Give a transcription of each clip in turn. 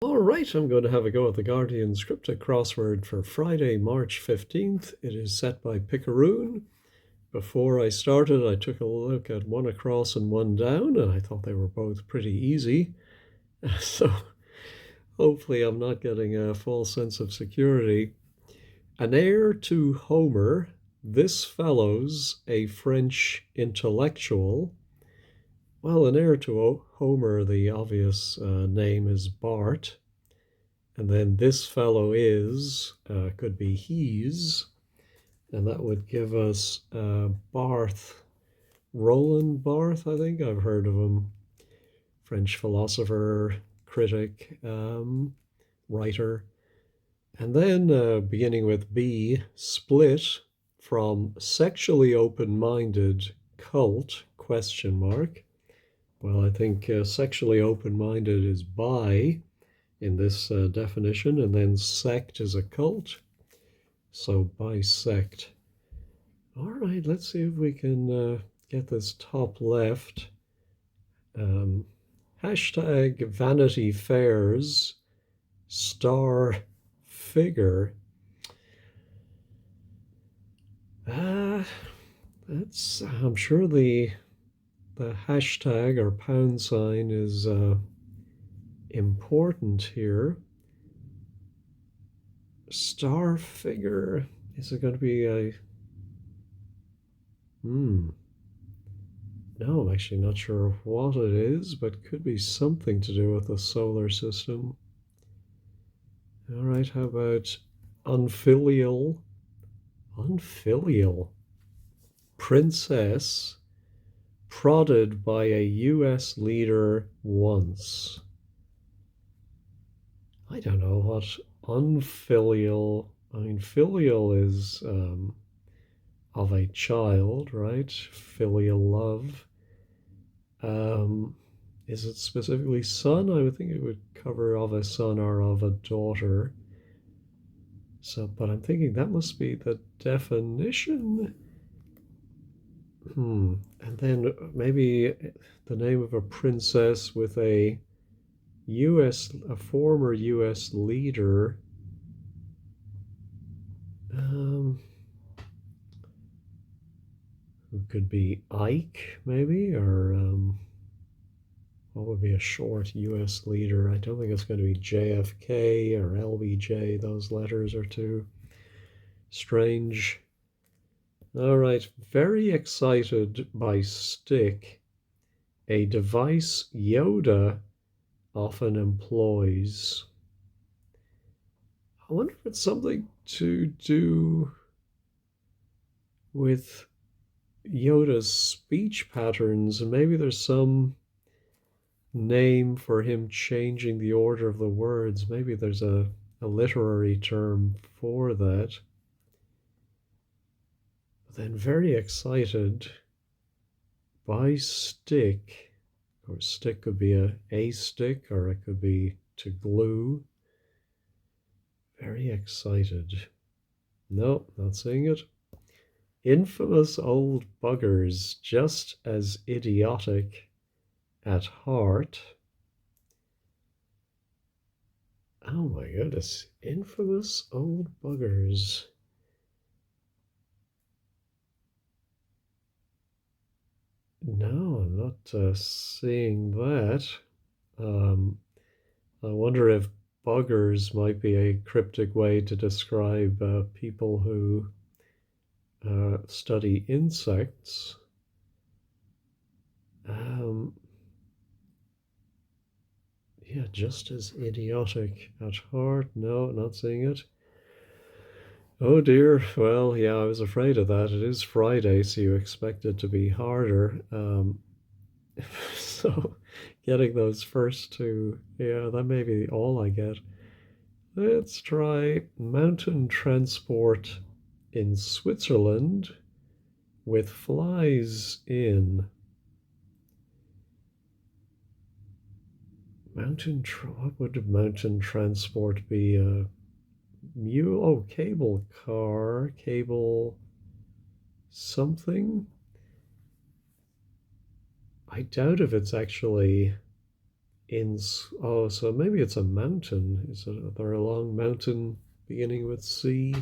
All right, I'm going to have a go at the Guardian's Cryptic Crossword for Friday, March 15th. It is set by Picaroon. Before I started, I took a look at one across and one down, and I thought they were both pretty easy. So hopefully I'm not getting a false sense of security. An heir to Homer, this fellow's a French intellectual. Well, an heir to Homer, the obvious name is Bart. And then this fellow is, could be he's, and that would give us Barth, Roland Barth, I think I've heard of him. French philosopher, critic, writer. And then beginning with B, split from sexually open-minded cult, question mark. Well, I think sexually open-minded is bi in this definition, and then sect is a cult, so bisect. All right, let's see if we can get this top left. Hashtag Vanity Fairs star figure. That's I'm sure the hashtag or pound sign is important here. Star figure. Is it going to be a... No, I'm actually not sure what it is, but could be something to do with the solar system. All right, how about unfilial? Unfilial. Princess prodded by a US leader once. I don't know what unfilial... I mean, filial is of a child, right? Filial love. Is it specifically son? I would think it would cover of a son or of a daughter. So, but I'm thinking that must be the definition. And then maybe the name of a princess with a former US leader. Who could be Ike, maybe, or what would be a short US leader? I don't think it's going to be JFK or LBJ. Those letters are too strange. All right, very excited by stick, a device Yoda often employs. I wonder if it's something to do with Yoda's speech patterns, and maybe there's some name for him changing the order of the words. Maybe there's a literary term for that. Then very excited by stick. Of course, stick could be a stick, or it could be to glue. Very excited. No, not seeing it. Infamous old buggers, just as idiotic at heart. Oh my goodness, infamous old buggers. No, I'm not seeing that. I wonder if buggers might be a cryptic way to describe people who study insects. Yeah, just as idiotic at heart. No, not seeing it. Oh dear. Well, yeah, I was afraid of that. It is Friday, so you expect it to be harder. So getting those first two, yeah, that may be all I get. Let's try mountain transport in Switzerland with flies in. What would mountain transport be? Cable car, cable something. I doubt if it's actually oh, so maybe it's a mountain. Is there a long mountain beginning with C?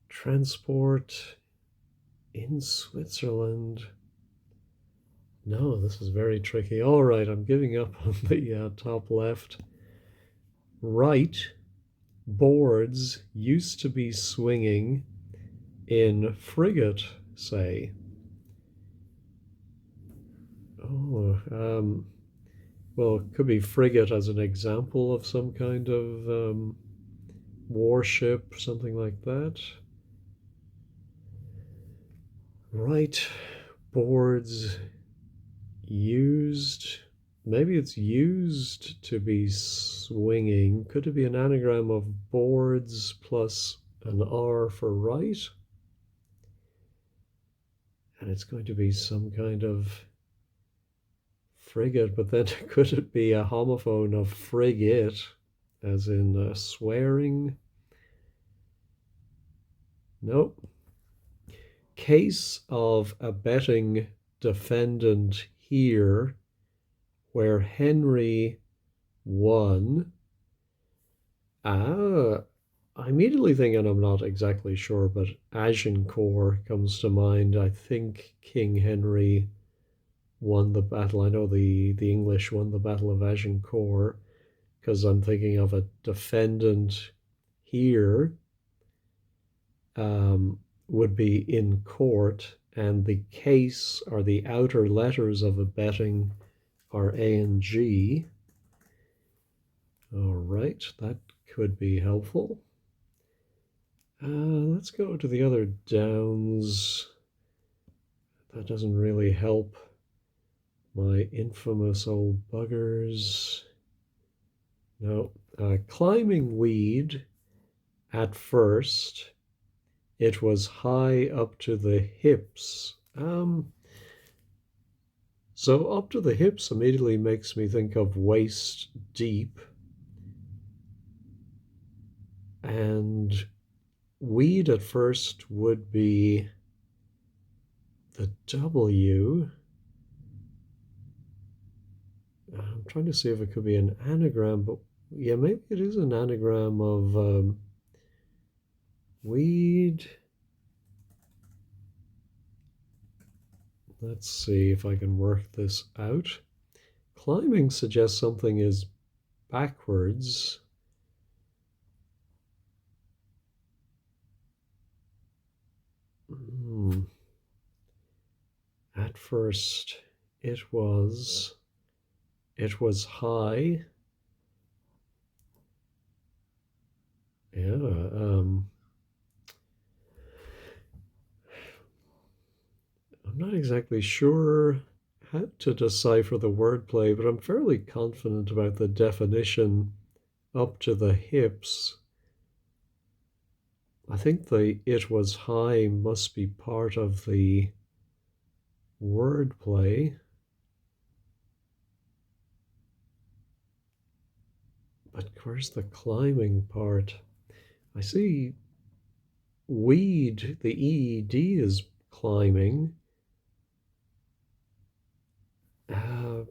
Transport in Switzerland. No, this is very tricky. All right, I'm giving up on the top left. Right, boards used to be swinging in frigate, say. Oh, well, it could be frigate as an example of some kind of warship, something like that. Right, boards used. Maybe it's used to be swinging. Could it be an anagram of boards plus an R for right? And it's going to be some kind of frigate, but then could it be a homophone of frigate, as in swearing? Nope. Case of abetting defendant here, where Henry won. I immediately think, and I'm not exactly sure, but Agincourt comes to mind. I think King Henry won the battle. I know the English won the Battle of Agincourt because I'm thinking of a defendant here would be in court, and the case or the outer letters of abetting are A and G. All right, that could be helpful. Let's go to the other downs. That doesn't really help my infamous old buggers. No, climbing weed at first. It was high up to the hips. So up to the hips immediately makes me think of waist deep. And weed at first would be the W. I'm trying to see if it could be an anagram, but yeah, maybe it is an anagram of weed. Let's see if I can work this out. Climbing suggests something is backwards. At first, it was high. Yeah. I'm not exactly sure how to decipher the wordplay, but I'm fairly confident about the definition up to the hips. I think the it was high must be part of the wordplay. But where's the climbing part? I see weed, the EED is climbing.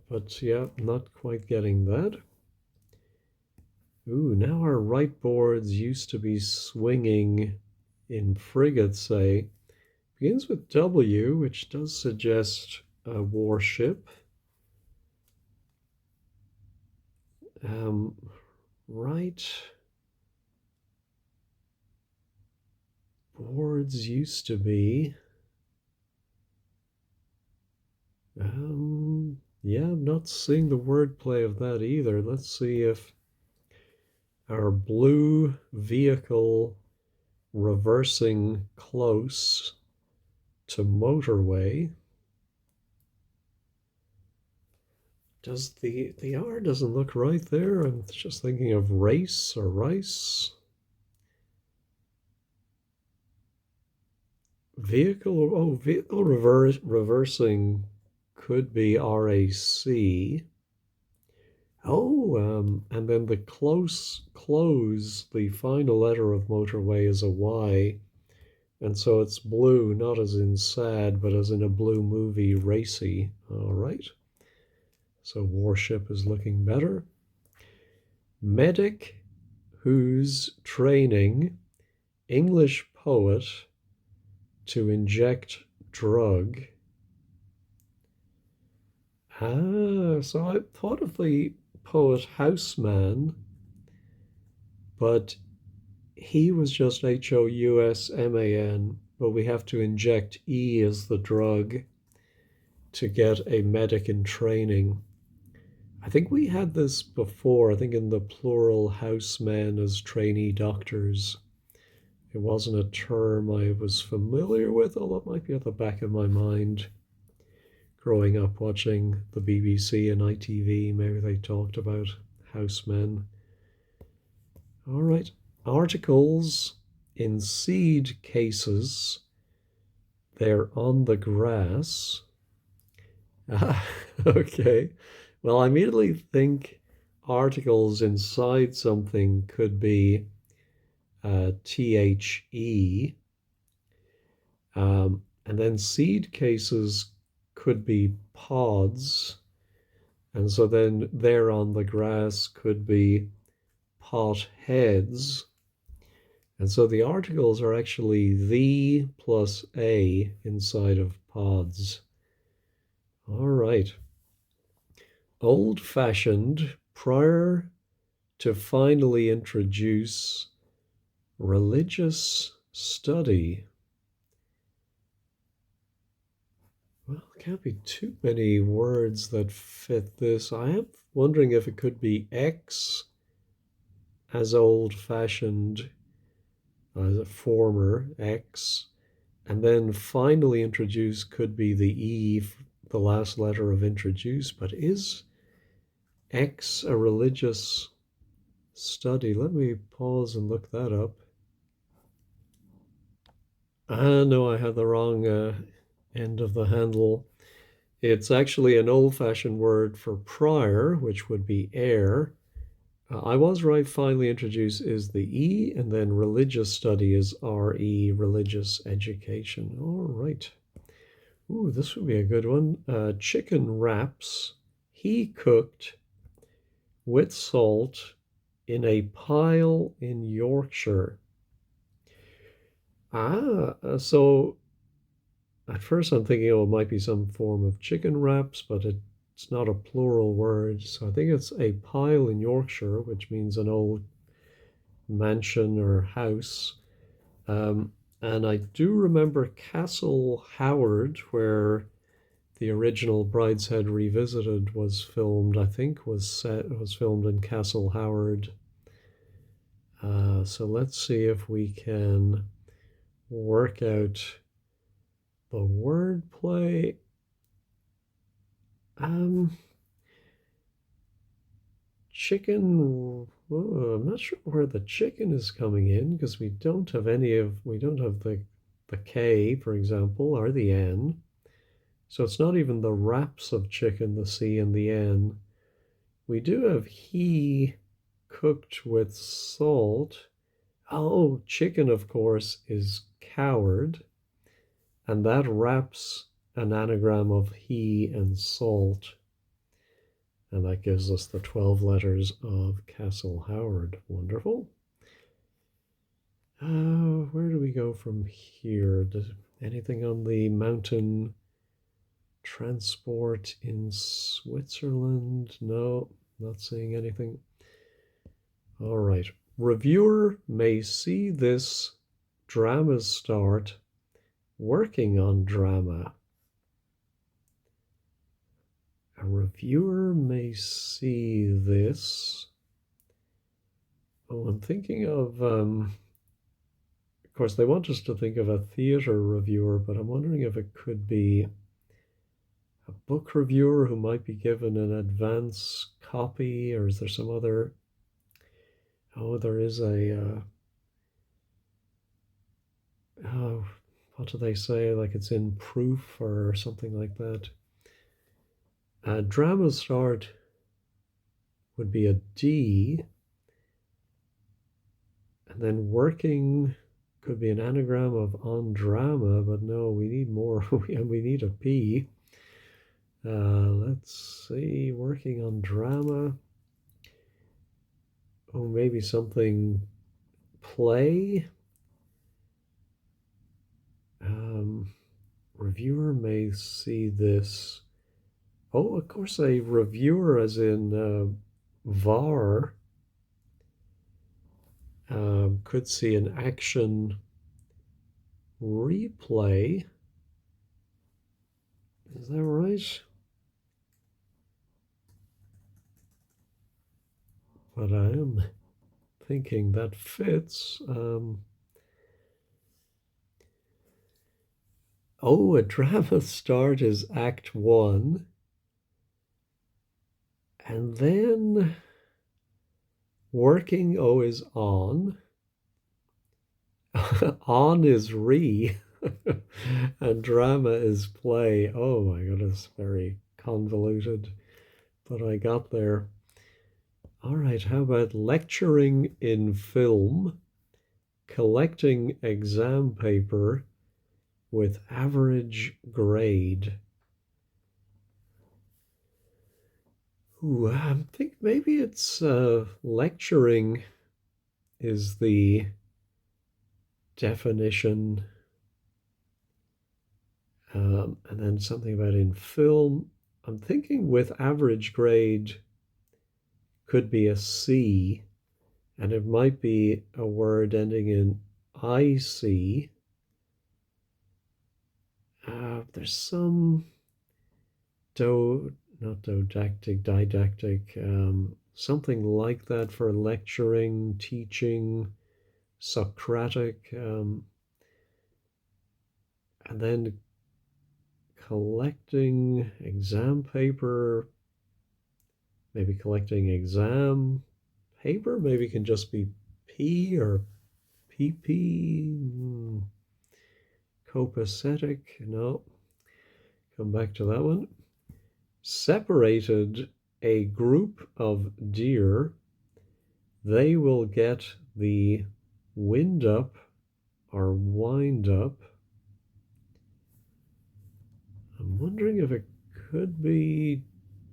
But yeah, not quite getting that. Ooh, now our right boards used to be swinging in frigate, say. Begins with W, which does suggest a warship. Right boards used to be. Yeah, I'm not seeing the wordplay of that either. Let's see if our blue vehicle reversing close to motorway. Does the R doesn't look right there? I'm just thinking of race or rice. Vehicle reversing could be RAC. Oh, and then the close, the final letter of motorway is a Y. And so it's blue, not as in sad, but as in a blue movie, racy. All right. So warship is looking better. Medic who's training English poet to inject drug. So I thought of the poet Houseman, but he was just Housman, but we have to inject E as the drug to get a medic in training. I think we had this before, I think in the plural housemen as trainee doctors. It wasn't a term I was familiar with, although it might be at the back of my mind. Growing up watching the BBC and ITV, maybe they talked about housemen. All right, articles in seed cases, they're on the grass. Okay. Well, I immediately think articles inside something could be THE, and then seed cases could be pods, and so then there on the grass could be pot heads. And so the articles are actually the plus a inside of pods. All right. Old fashioned prior to finally introduce religious study. Well, there can't be too many words that fit this. I am wondering if it could be X as old fashioned, as a former X, and then finally introduced could be the E, the last letter of introduce, but is X a religious study? Let me pause and look that up. No, I had the wrong end of the handle. It's actually an old-fashioned word for prior, which would be ere. I was right, finally introduced is the E, and then religious study is RE, religious education. All right. Ooh, this would be a good one. Chicken wraps, he cooked with salt in a pile in Yorkshire. So at first I'm thinking, oh, it might be some form of chicken wraps, but it's not a plural word. So I think it's a pile in Yorkshire, which means an old mansion or house. And I do remember Castle Howard, where the original Brideshead Revisited was filmed. I think was filmed in Castle Howard. So let's see if we can work out the wordplay. Chicken. I'm not sure where the chicken is coming in because we don't have the K, for example, or the N. So it's not even the wraps of chicken, the C and the N. We do have he cooked with salt. Oh, chicken, of course, is coward. And that wraps an anagram of he and salt. And that gives us the 12 letters of Castle Howard. Wonderful. Where do we go from here? Anything on the mountain transport in Switzerland? No, not seeing anything. All right. Reviewer may see this drama's start working on drama. A reviewer may see this. Oh, I'm thinking of course, they want us to think of a theater reviewer, but I'm wondering if it could be a book reviewer who might be given an advance copy, or is there some other? Oh, there is oh, what do they say? Like it's in proof or something like that. Drama start would be a D, and then working could be an anagram of on drama, but no, we need more. We need a P. Let's see, working on drama. Oh, maybe something play. Reviewer may see this. Oh, of course, a reviewer, as in VAR, could see an action replay. Is that right? But I am thinking that fits. Oh, a drama start is Act 1. And then working O is on. On is re. And drama is play. Oh my goodness, very convoluted. But I got there. All right, how about lecturing in film, collecting exam paper with average grade? Ooh, I think maybe it's lecturing is the definition. And then something about in film. I'm thinking with average grade could be a C, and it might be a word ending in IC. There's some not didactic, something like that for lecturing, teaching, Socratic, and then collecting exam paper, maybe collecting exam paper, maybe it can just be P or PP. Copacetic, no, come back to that one. Separated a group of deer, they will get the wind up or wind up. I'm wondering if it could be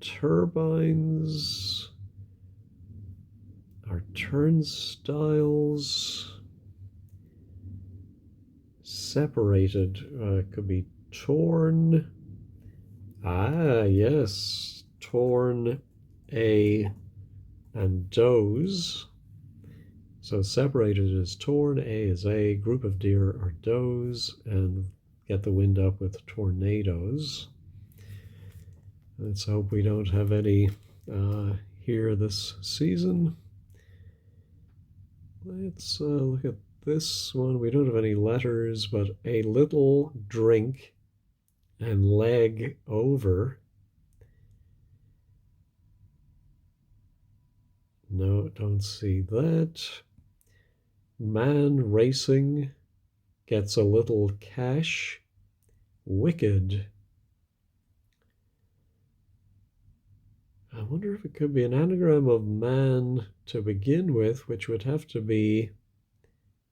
turbines or turnstiles. Separated could be torn. Ah, yes, torn a and does. So separated is torn, A is a group of deer are does, and get the wind up with tornadoes. Let's hope we don't have any here this season. Let's look at this one. We don't have any letters, but a little drink and leg over. No, don't see that. Man racing gets a little cash. Wicked. I wonder if it could be an anagram of man to begin with, which would have to be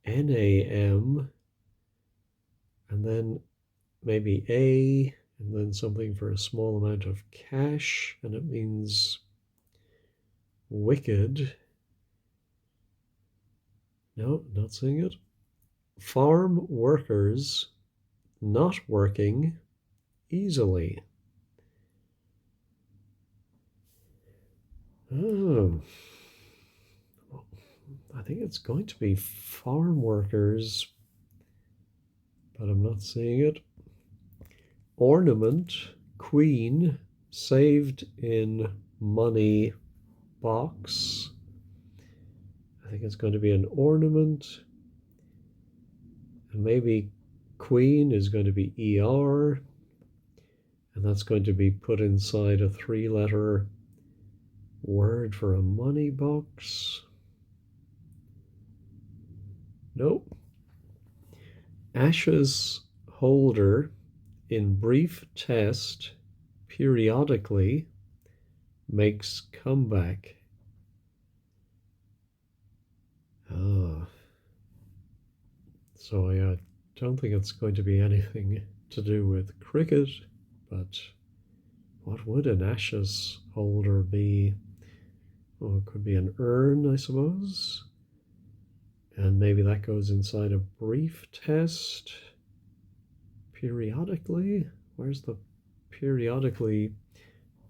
NAM, and then maybe A, and then something for a small amount of cash, and it means wicked. No, not seeing it. Farm workers not working easily. Oh, I think it's going to be farm workers, but I'm not seeing it. Ornament, queen, saved in money box. I think it's going to be an ornament. And maybe queen is going to be ER. And that's going to be put inside a 3-letter word for a money box. Nope. Ashes holder in brief test periodically makes comeback. So I don't think it's going to be anything to do with cricket, but What would an ashes holder be? Oh, it could be an urn, I suppose. And maybe that goes inside a brief test periodically. Where's the periodically?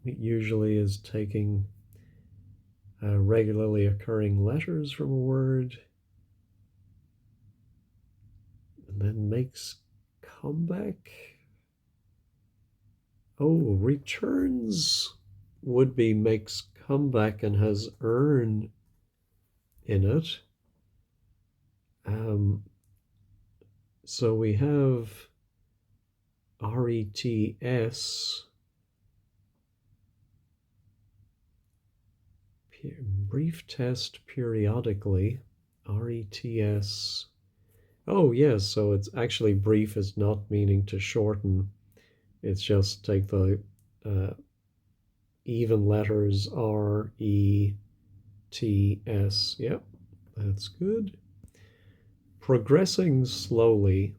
It usually is taking regularly occurring letters from a word and then makes comeback. Oh, returns would be makes comeback and has earn in it. So we have RETS, brief test periodically, RETS. Oh, yes, so it's actually brief is not meaning to shorten. It's just take the even letters RETS. Yep, that's good. Progressing slowly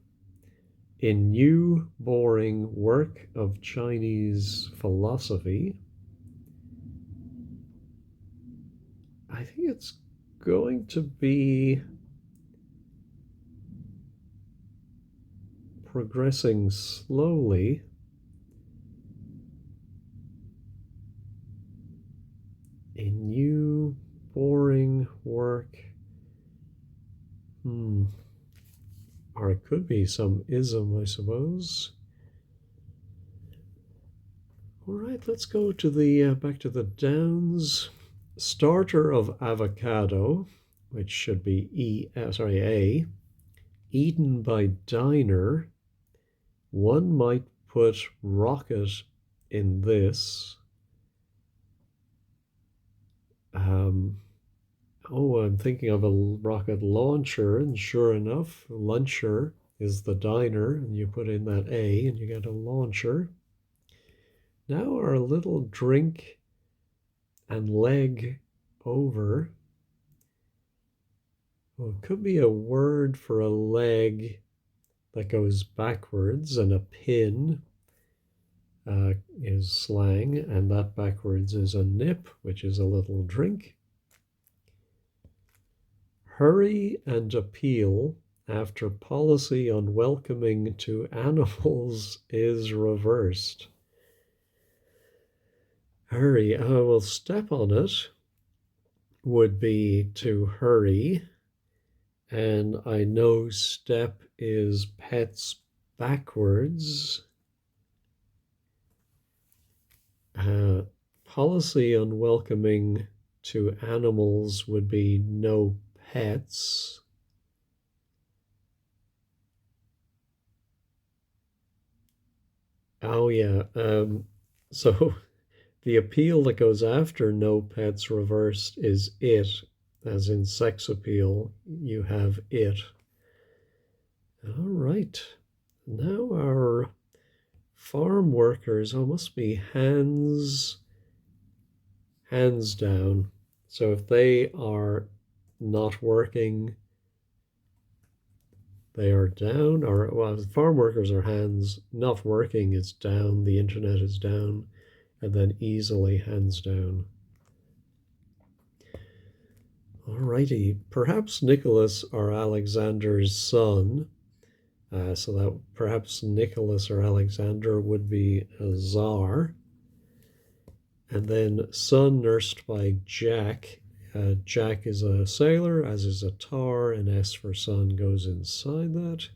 in new boring work of Chinese philosophy. I think it's going to be progressing slowly in new boring work. Or it could be some ism, I suppose. All right, let's go to the back to the Downs. Starter of avocado, which should be A, eaten by diner. One might put rocket in this. I'm thinking of a rocket launcher, and sure enough, luncher is the diner, and you put in that A and you get a launcher. Now our little drink and leg over. Well, it could be a word for a leg that goes backwards, and a pin is slang, and that backwards is a nip, which is a little drink. Hurry and appeal after policy unwelcoming to animals is reversed. Hurry, well, step on it would be to hurry, and I know step is pets backwards. Policy unwelcoming to animals would be no pets. Oh, yeah. So the appeal that goes after no pets reversed is it, as in sex appeal, you have it. All right. Now our farm workers, must be hands down. So if they are not working, they are down, or well, farm workers are hands, not working is down, the internet is down, and then easily hands down. Alrighty, perhaps Nicholas or Alexander's son, so that perhaps Nicholas or Alexander would be a czar. And then son nursed by Jack. Jack is a sailor, as is a tar, and S for son goes inside that.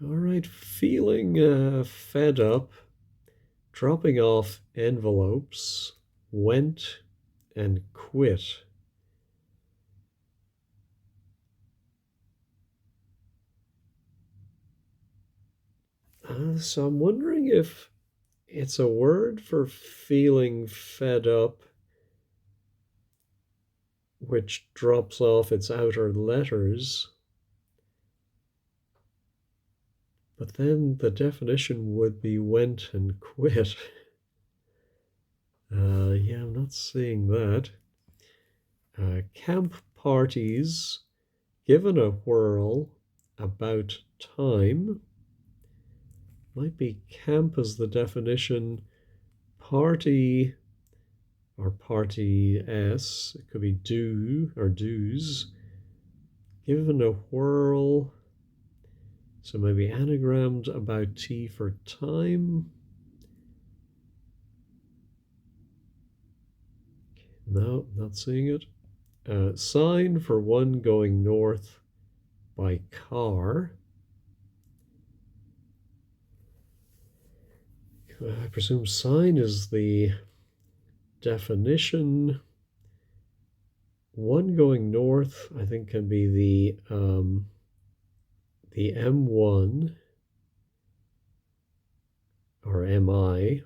All right, feeling fed up, dropping off envelopes, went and quit. So I'm wondering if it's a word for feeling fed up, which drops off its outer letters. But then the definition would be went and quit. Yeah, I'm not seeing that. Camp parties, given a whirl, about time. Might be camp as the definition, party or party s. It could be do or do's. Given a whirl. So maybe anagrammed about T for time. No, not seeing it. Sign for one going north by car. I presume sign is the definition. One going north, I think, can be the M1 or MI.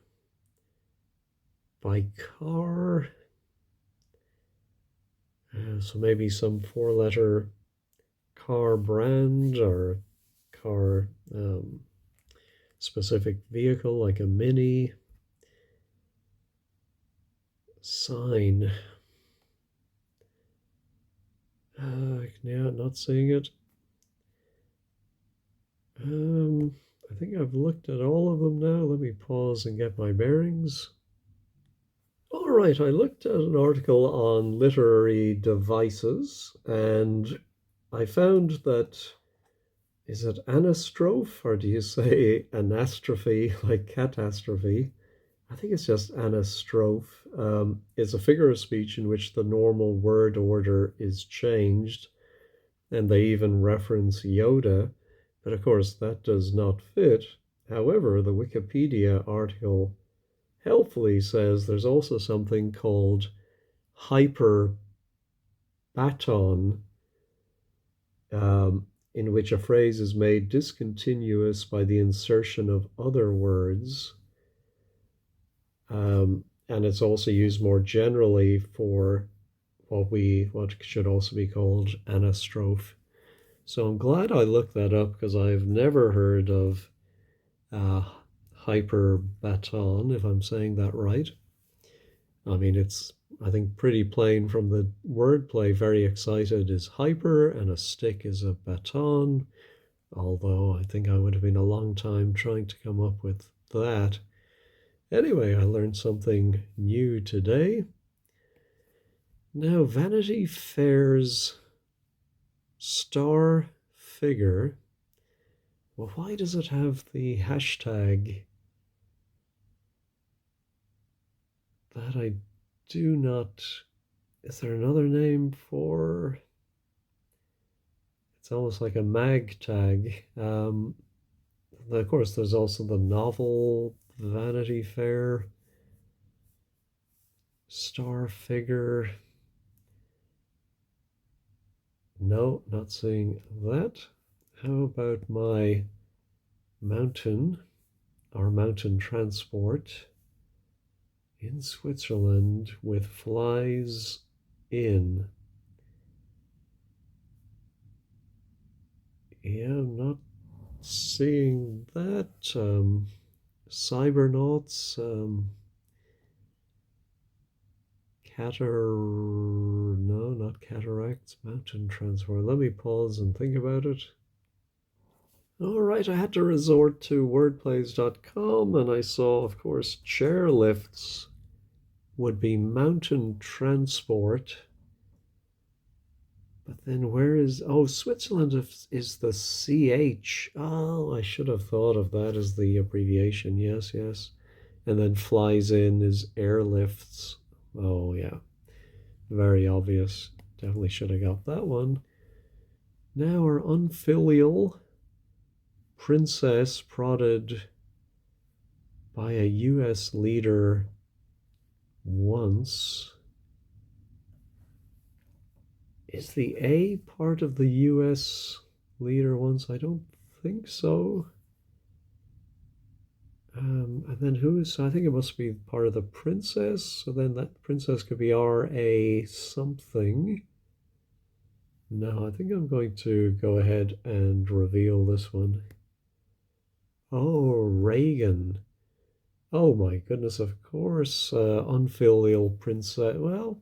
By car, so maybe some four-letter car brand or car specific vehicle like a Mini. Sign. Yeah, not seeing it. I think I've looked at all of them now. Let me pause and get my bearings. All right, I looked at an article on literary devices and I found that, is it anastrophe or do you say anastrophe like catastrophe? I think it's just anastrophe. It's a figure of speech in which the normal word order is changed, and they even reference Yoda, but of course that does not fit. However, the Wikipedia article helpfully says there's also something called hyperbaton, in which a phrase is made discontinuous by the insertion of other words. And it's also used more generally for what should also be called anastrophe. So I'm glad I looked that up because I've never heard of hyperbaton, if I'm saying that right. I mean, it's, I think, pretty plain from the wordplay. Very excited is hyper, and a stick is a baton. Although I think I would have been a long time trying to come up with that. Anyway, I learned something new today. Now, Vanity Fair's star figure. Well, why does it have the hashtag? That I do not. Is there another name for? It's almost like a mag tag. Of course, there's also the novel Vanity Fair star figure. No, not seeing that. How about my mountain, our mountain transport in Switzerland with flies in? Yeah, I'm not seeing that. Cybernauts, no, not cataracts, mountain transport. Let me pause and think about it. All right, I had to resort to wordplays.com and I saw, of course, chairlifts would be mountain transport. But then where is, oh, Switzerland is the CH. Oh, I should have thought of that as the abbreviation. Yes, yes. And then flies in is airlifts. Oh, yeah. Very obvious. Definitely should have got that one. Now our unfilial princess prodded by a US leader once. Is the A part of the US leader once? I don't think so. And then who's, I think it must be part of the princess. So then that princess could be R.A. something. No, I think I'm going to go ahead and reveal this one. Oh, Reagan. Oh my goodness, of course, unfilial princess. Well,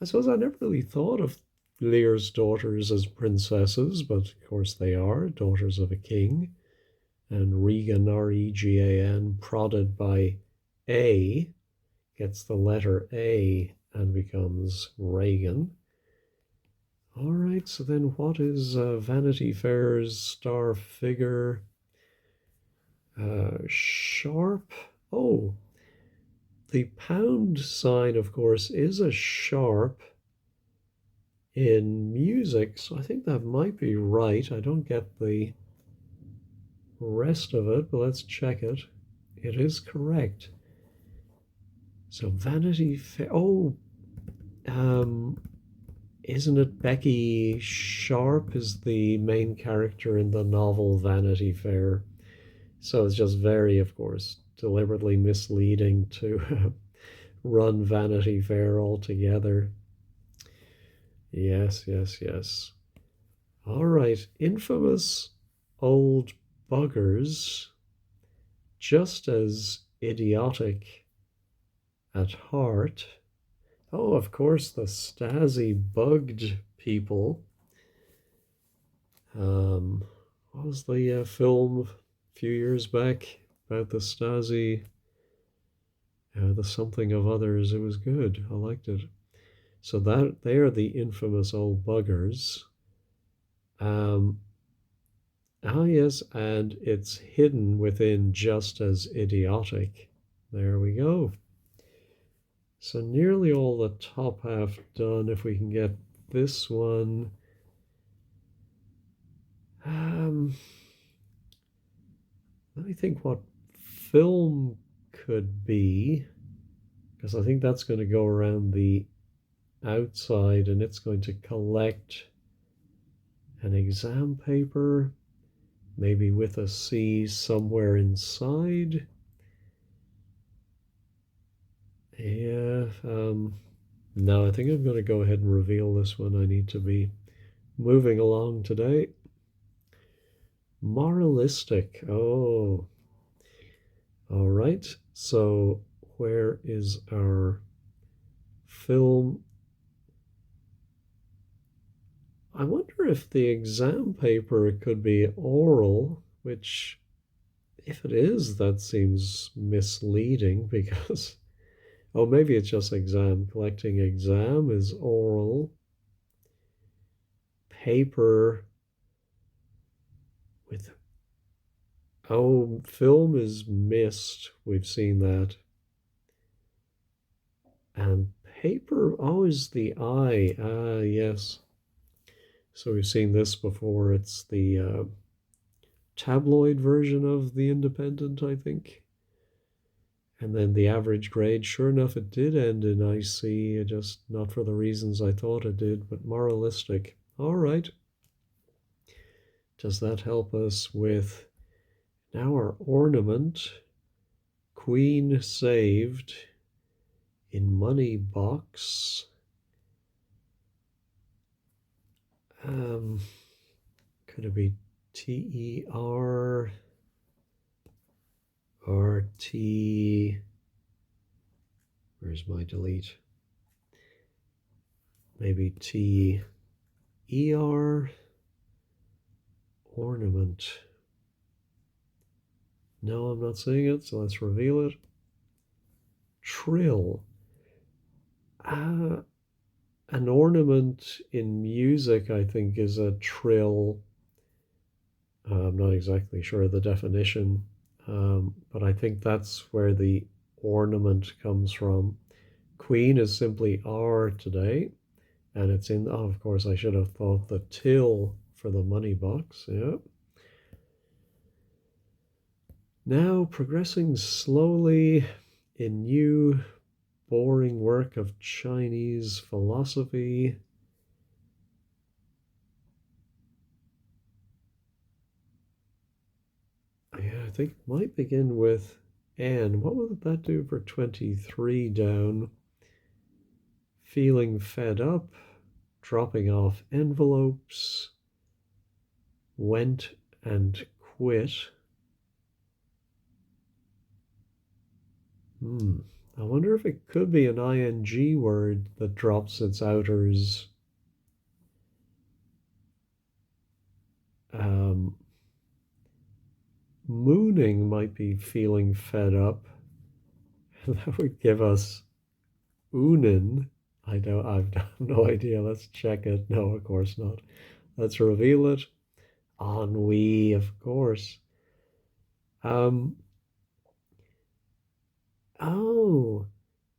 I suppose I never really thought of Lear's daughters as princesses, but of course they are daughters of a king. And Regan, Regan, prodded by A, gets the letter A and becomes Reagan. All right, so then what is Vanity Fair's star figure? Sharp. Oh, the pound sign, of course, is a sharp in music, so I think that might be right. I don't get the rest of it, but let's check it. It is correct. So Vanity Fair. Oh, um, isn't it Becky Sharp is the main character in the novel Vanity Fair? So it's just very, of course, deliberately misleading to run Vanity Fair altogether. Yes, yes, yes. All right, infamous old buggers, just as idiotic at heart. Oh, of course, the Stasi bugged people. Um, what was the film a few years back about the Stasi? The Something of Others. It was good. I liked it. So that they are the infamous old buggers. Um, yes, and it's hidden within just as idiotic. There we go. So nearly all the top half done. If we can get this one. Um, Let me think what film could be, because I think that's going to go around the outside and it's going to collect an exam paper, maybe with a C somewhere inside. Yeah, no, I think I'm going to go ahead and reveal this one. I need to be moving along today. Moralistic. Oh, all right. So where is our film? I wonder if the exam paper could be oral, which, if it is, that seems misleading because, oh, maybe it's just exam. Collecting exam is oral. Paper with, oh, film is missed. We've seen that. And paper, oh, is the I. Ah, yes. So we've seen this before. It's the tabloid version of The Independent, I think. And then the average grade, sure enough, it did end in IC, just not for the reasons I thought it did, but moralistic. All right. Does that help us with now our ornament? Queen saved in money box. Um, could it be TER RT? Where's my delete? Maybe TER ornament. No, I'm not seeing it, so let's reveal it. Trill. An ornament in music, I think, is a trill. I'm not exactly sure of the definition, but I think that's where the ornament comes from. Queen is simply R today, and it's in, oh, of course, I should have thought the till for the money box. Yeah. Now progressing slowly in new boring work of Chinese philosophy. Yeah, I think it might begin with N. What would that do for 23 down? Feeling fed up, dropping off envelopes, went and quit. I wonder if it could be an ing word that drops its outers. Um, mooning might be feeling fed up. That would give us Unin. I've no idea. Let's check it. No, of course not. Let's reveal it. Ennui, of course. Um, oh,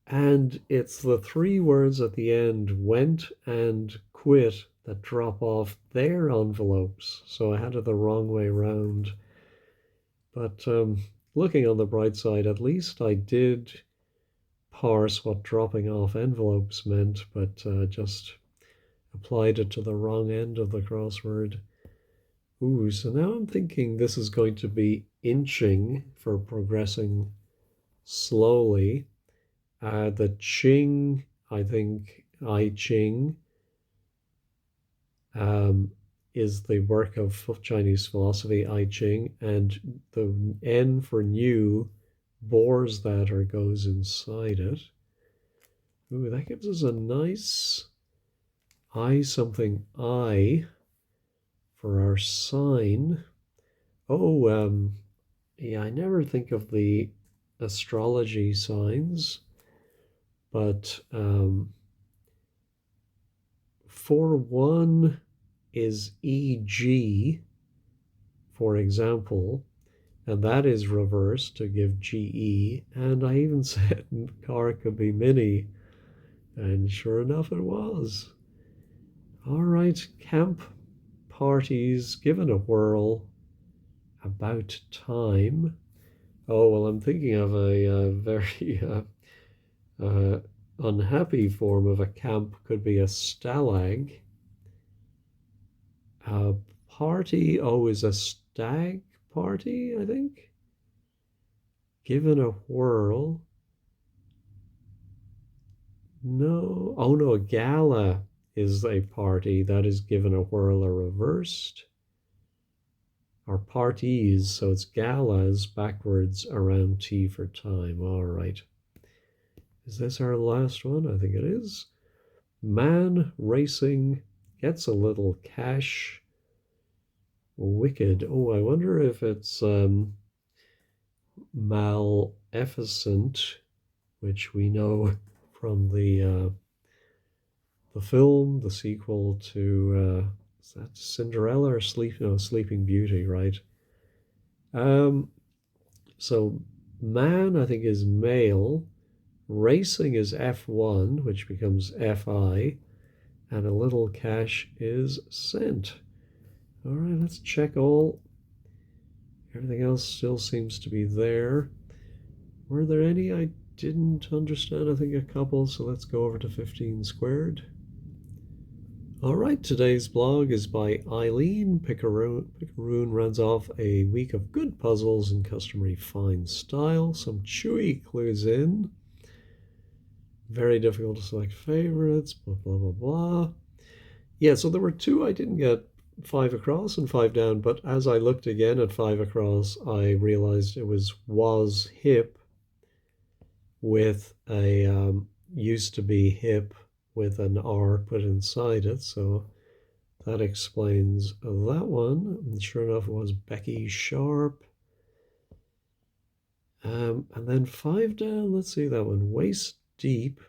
and it's the three words at the end, went and quit, that drop off their envelopes. So I had it the wrong way round. But looking on the bright side, at least I did parse what dropping off envelopes meant, but just applied it to the wrong end of the crossword. Ooh, so now I'm thinking this is going to be inching for progressing slowly. The Ching, I think I Ching, um, is the work of Chinese philosophy, I Ching, and the N for new bores that or goes inside it. Ooh, that gives us a nice I something I for our sign. Oh, yeah, I never think of the astrology signs, but for one is EG, for example, and that is reversed to give GE. And I even said car could be mini, and sure enough, it was. All right, camp parties given a whirl. About time. Oh, well, I'm thinking of a very uh, unhappy form of a camp, could be a stalag. A party, oh, is a stag party, I think. Given a whirl. No, oh no, a gala is a party that is given a whirl or reversed. Our parties, so it's galas backwards around T for time. All right. Is this our last one? I think it is. Man racing gets a little cash. Wicked. Oh, I wonder if it's Maleficent, which we know from the film, the sequel to is that Cinderella or Sleeping Beauty, right? Um, so man, I think, is male. Racing is F1, which becomes FI, and a little cash is sent. All right, let's check all. Everything else still seems to be there. Were there any I didn't understand? I think a couple, so let's go over to 15 squared. All right, today's blog is by Eileen Picaroon. Picaroon runs off a week of good puzzles in customary fine style. Some chewy clues in. Very difficult to select favorites, blah, blah, blah, blah. Yeah, so there were two I didn't get 5 across and 5 down, but as I looked again at 5 across, I realized it was hip with a used to be hip with an R put inside it, so that explains that one. And sure enough, it was Becky Sharp. And then 5 down, let's see that one, waist deep,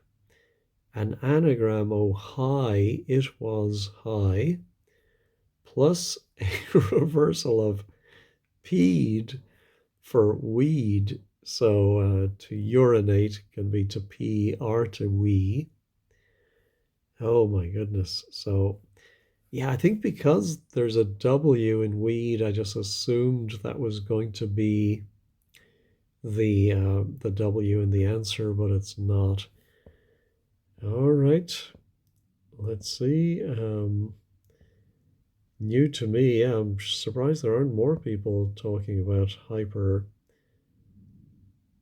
an anagram, oh high, it was high, plus a reversal of peed for weed. So to urinate can be to pee or to wee. Oh my goodness. So yeah, I think because there's a W in weed, I just assumed that was going to be the W in the answer, but it's not. All right. Let's see. New to me. Yeah, I'm surprised there aren't more people talking about Hyper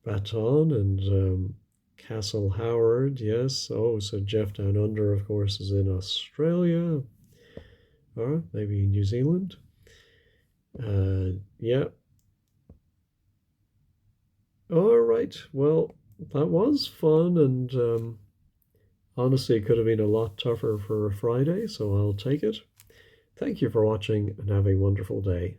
Baton and Castle Howard. Yes. Oh, so Jeff Down Under, of course, is in Australia. Or maybe New Zealand. Yeah. All right. Well, that was fun, and honestly, it could have been a lot tougher for a Friday, so I'll take it. Thank you for watching and have a wonderful day.